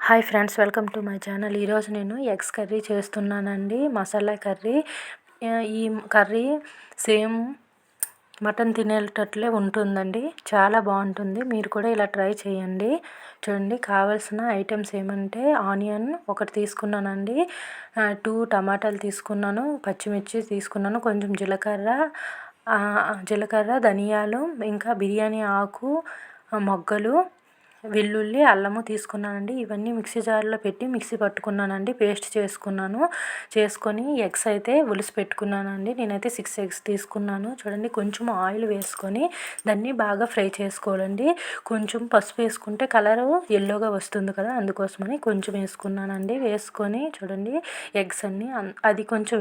Hi friends, welcome to my channel. ఈరోజు నేను eggs curry చేస్తున్నానండి. మసాలా కర్రీ. ఈ కర్రీ సేమ్ మటన్ తినేటట్లే ఉంటుందండి. చాలా బాగుంటుంది. మీరు కూడా ఇలా ట్రై చేయండి. చూడండి, కావాల్సిన ఐటమ్స్ ఏమంటే ఆనియన్ ఒకటి తీసుకున్నానండి, 2 టమాటాలు తీసుకున్నాను, పచ్చిమిర్చి తీసుకున్నాను, కొంచెం జీలకర్ర, ధనియాలు, ఇంకా బిర్యానీ ఆకు, మొగ్గలు, వెల్లుల్లి, అల్లము తీసుకున్నానండి. ఇవన్నీ మిక్సీ జార్లో పెట్టి మిక్సీ పట్టుకున్నానండి. పేస్ట్ చేసుకొని ఎగ్స్ అయితే ఉలిసి పెట్టుకున్నానండి. నేనైతే 6 ఎగ్స్ తీసుకున్నాను. చూడండి, కొంచెం ఆయిల్ వేసుకొని దాన్ని బాగా ఫ్రై చేసుకోవాలండి. కొంచెం పసుపు వేసుకుంటే కలరు ఎల్లోగా వస్తుంది కదా, అందుకోసమని కొంచెం వేసుకున్నానండి. వేసుకొని చూడండి, ఎగ్స్ అన్నీ అది కొంచెం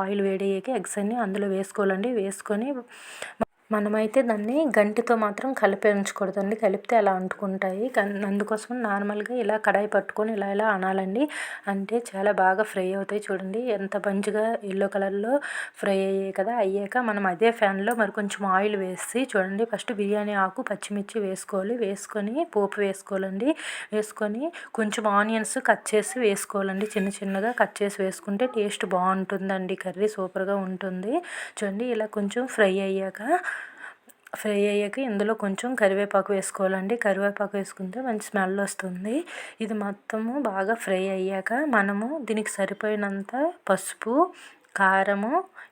ఆయిల్ వేడయ్యాక ఎగ్స్ అన్నీ అందులో వేసుకోవాలండి. వేసుకొని మనమైతే దాన్ని గంటితో మాత్రం కలిపి ఉంచకూడదండి. కలిపితే అలా అంటుకుంటాయి. అందుకోసం నార్మల్గా ఇలా కడాయి పట్టుకొని ఇలా అనాలండి. అంటే చాలా బాగా ఫ్రై అవుతాయి. చూడండి, ఎంత మంచిగా ఎల్లో కలర్లో ఫ్రై అయ్యాయి కదా. అయ్యాక మనం అదే ఫ్యాన్లో మరి కొంచెం ఆయిల్ వేసి చూడండి, ఫస్ట్ బిర్యానీ ఆకు, పచ్చిమిర్చి వేసుకోవాలి. వేసుకొని పోపు వేసుకోవాలండి. వేసుకొని కొంచెం ఆనియన్స్ కట్ చేసి వేసుకోవాలండి. చిన్నగా కట్ చేసి వేసుకుంటే టేస్ట్ బాగుంటుందండి. కర్రీ సూపర్గా ఉంటుంది. చూడండి, ఇలా కొంచెం ఫ్రై అయ్యాక ఇందులో కొంచెం కరివేపాకు వేసుకోవాలండి. కరివేపాకు వేసుకుంటే మంచి స్మెల్ వస్తుంది. ఇది మొత్తము బాగా ఫ్రై అయ్యాక మనము దీనికి సరిపోయినంత పసుపు, కారము,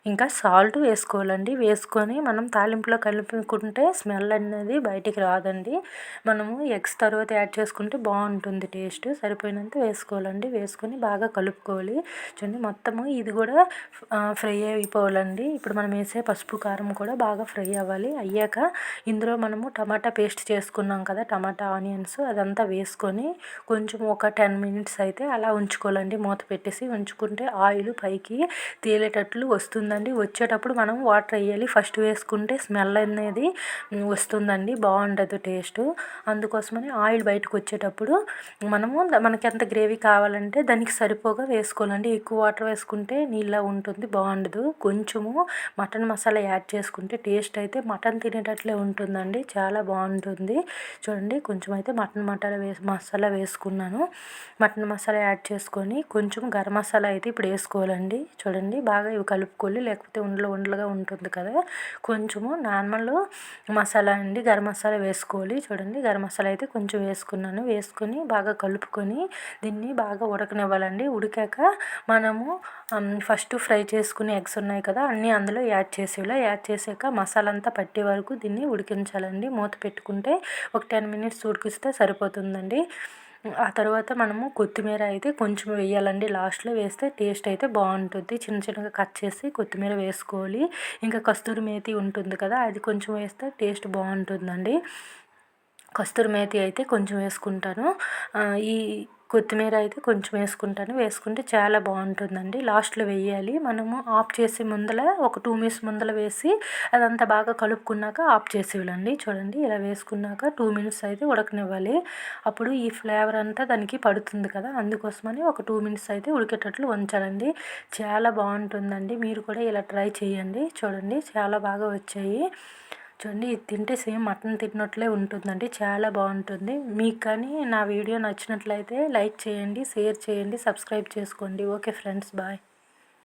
ఇంకా సాల్ట్ వేసుకోవాలండి. వేసుకొని మనం తాలింపులో కలుపుకుంటే స్మెల్ అనేది బయటికి రాదండి. మనము ఎగ్స్ తర్వాత యాడ్ చేసుకుంటే బాగుంటుంది టేస్ట్. సరిపోయినంత వేసుకోవాలండి. వేసుకొని బాగా కలుపుకోవాలి. చూడండి, మొత్తము ఇది కూడా ఫ్రై అయిపోవాలండి. ఇప్పుడు మనం వేసే పసుపు, కారం కూడా బాగా ఫ్రై అవ్వాలి. అయ్యాక ఇందులో మనము టమాటా పేస్ట్ చేసుకున్నాం కదా, టమాటా ఆనియన్స్ అదంతా వేసుకొని కొంచెం ఒక 10 మినిట్స్ అయితే అలా ఉంచుకోవాలండి. మూత పెట్టేసి ఉంచుకుంటే ఆయిల్ పైకి తేలేటట్లు వస్తుందండి. వచ్చేటప్పుడు మనం వాటర్ వేయాలి. ఫస్ట్ వేసుకుంటే స్మెల్ అనేది వస్తుందండి, బాగుండదు టేస్ట్. అందుకోసమని ఆయిల్ బయటకు వచ్చేటప్పుడు మనకి ఎంత గ్రేవీ కావాలంటే దానికి సరిపోగా వేసుకోవాలండి. ఎక్కువ వాటర్ వేసుకుంటే నీళ్ళ ఉంటుంది, బాగుండదు. కొంచెము మటన్ మసాలా యాడ్ చేసుకుంటే టేస్ట్ అయితే మటన్ తినేటట్లే ఉంటుందండి. చాలా బాగుంటుంది. చూడండి, కొంచెం అయితే మటన్ మసాలా వేసుకున్నాను. మటన్ మసాలా యాడ్ చేసుకొని కొంచెం గరం మసాలా అయితే ఇప్పుడు వేసుకోవాలండి. చూడండి, బాగా ఇవి కలుపుకోవాలి, లేకపోతే ఉండలుగా ఉంటుంది కదా. కొంచెము నార్మల్ మసాలా అండి, గరం మసాలా వేసుకోవాలి. చూడండి, గరం మసాలా అయితే కొంచెం వేసుకున్నాను. వేసుకొని బాగా కలుపుకొని దీన్ని బాగా ఉడకనివ్వాలండి. ఉడికాక మనము ఫస్ట్ ఫ్రై చేసుకునే ఎగ్స్ ఉన్నాయి కదా, అన్నీ అందులో యాడ్ చేసాక మసాలా అంతా పట్టే వరకు దీన్ని ఉడికించాలండి. మూత పెట్టుకుంటే ఒక 10 మినిట్స్ ఉడికిస్తే సరిపోతుందండి. ఆ తర్వాత మనము కొత్తిమీర అయితే కొంచెం వేయాలండి. లాస్ట్లో వేస్తే టేస్ట్ అయితే బాగుంటుంది. చిన్నగా కట్ చేసి కొత్తిమీర వేసుకోవాలి. ఇంకా కస్తూరి మేతి ఉంటుంది కదా, అది కొంచెం వేస్తే టేస్ట్ బాగుంటుందండి. కస్తూరి మేతి అయితే కొంచెం వేసుకుంటాను. ఈ కొత్తిమీర అయితే కొంచెం వేసుకుంటే చాలా బాగుంటుందండి. లాస్ట్లో వేయాలి. మనము ఆఫ్ చేసే ముందల ఒక 2 మినిట్స్ ముందల వేసి అదంతా బాగా కలుపుకున్నాక ఆఫ్ చేసేయాలండి. చూడండి, ఇలా వేసుకున్నాక 2 మినిట్స్ అయితే ఉడకనివ్వాలి. అప్పుడు ఈ ఫ్లేవర్ అంతా దానికి పడుతుంది కదా, అందుకోసమని ఒక 2 మినిట్స్ అయితే ఉడికేటట్లు ఉంచాలండి. చాలా బాగుంటుందండి. మీరు కూడా ఇలా ట్రై చేయండి. చూడండి, చాలా బాగా వచ్చాయి. చూడండి, ఇది తింటే సేమ్ మటన్ తిన్నట్లే ఉంటుందండి. చాలా బాగుంటుంది. మీకు కానీ నా వీడియో నచ్చినట్లయితే లైక్ చేయండి, షేర్ చేయండి, సబ్స్క్రైబ్ చేసుకోండి. Okay friends, bye.